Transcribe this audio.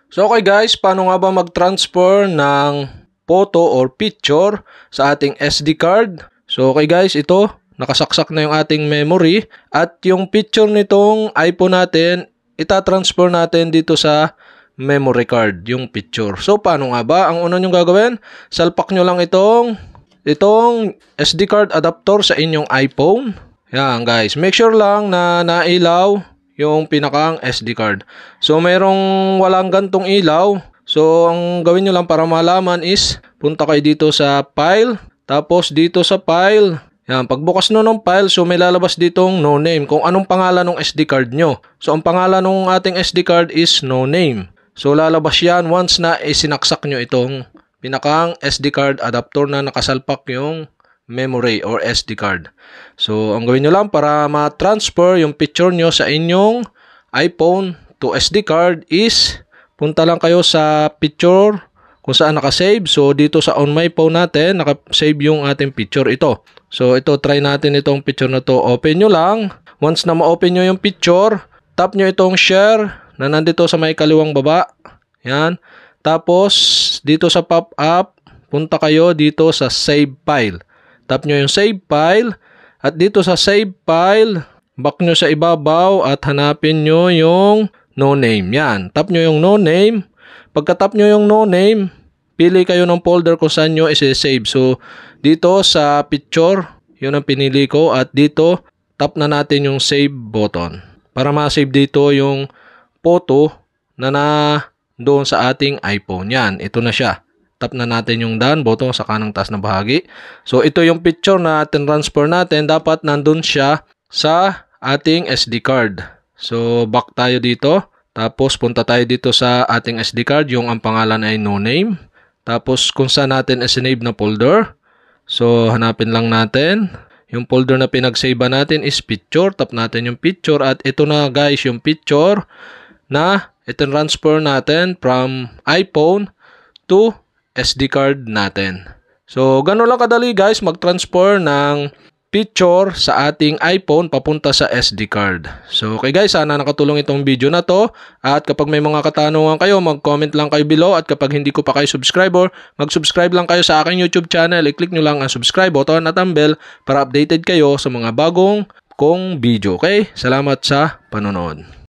So okay guys, paano nga ba mag-transfer ng photo or picture sa ating SD card? So okay guys, ito, nakasaksak na yung ating memory at yung picture nitong iPhone natin, itatransfer natin dito sa memory card, yung picture. So paano nga ba? Ang una nyong gagawin, salpak nyo lang itong SD card adapter sa inyong iPhone. Yan guys, make sure lang na nailaw yung pinakang SD card. So mayroong walang gantong ilaw. So ang gawin nyo lang para malaman is punta kayo dito sa file. Tapos dito sa file, yan, pagbukas nyo ng file, so may lalabas ditong no name. Kung anong pangalan ng SD card nyo. So ang pangalan ng ating SD card is no name. So lalabas yan once na isinaksak nyo itong pinakang SD card adapter na nakasalpak yung memory or SD card. So, ang gawin nyo lang para ma-transfer yung picture nyo sa inyong iPhone to SD card is punta lang kayo sa picture kung saan nakasave. So, dito sa on my phone natin, nakasave yung ating picture ito. So, ito, try natin itong picture na to. Open nyo lang. Once na ma-open nyo yung picture, tap nyo itong share na nandito sa may kaliwang baba. Yan. Tapos, dito sa pop-up, punta kayo dito sa save file. Tap nyo yung save file. At dito sa save file, back nyo sa ibabaw at hanapin nyo yung no name. Yan. Tap nyo yung no name. Pagka-tap nyo yung no name, pili kayo ng folder kung saan nyo isi-save. So, dito sa picture, yun ang pinili ko. At dito, tap na natin yung save button. Para ma-save dito yung photo na doon sa ating iPhone. Yan. Ito na siya. Tap na natin yung done button sa kanang taas na bahagi. So, ito yung picture na transfer natin. Dapat nandun siya sa ating SD card. So, back tayo dito. Tapos, punta tayo dito sa ating SD card. Yung ang pangalan ay no name. Tapos, kung saan natin isinave na folder. So, hanapin lang natin. Yung folder na pinag-save natin is picture. Tap natin yung picture. At ito na guys, yung picture na i-transfer natin from iPhone to SD card natin. So, gano'n lang kadali guys mag-transfer ng picture sa ating iPhone papunta sa SD card. So, okay guys, sana nakatulong itong video na to. At kapag may mga katanungan kayo, mag-comment lang kayo below. At kapag hindi ko pa kayo subscriber, mag-subscribe lang kayo sa aking YouTube channel. I-click nyo lang ang subscribe button at ang bell para updated kayo sa mga bagong kong video. Okay? Salamat sa panonood.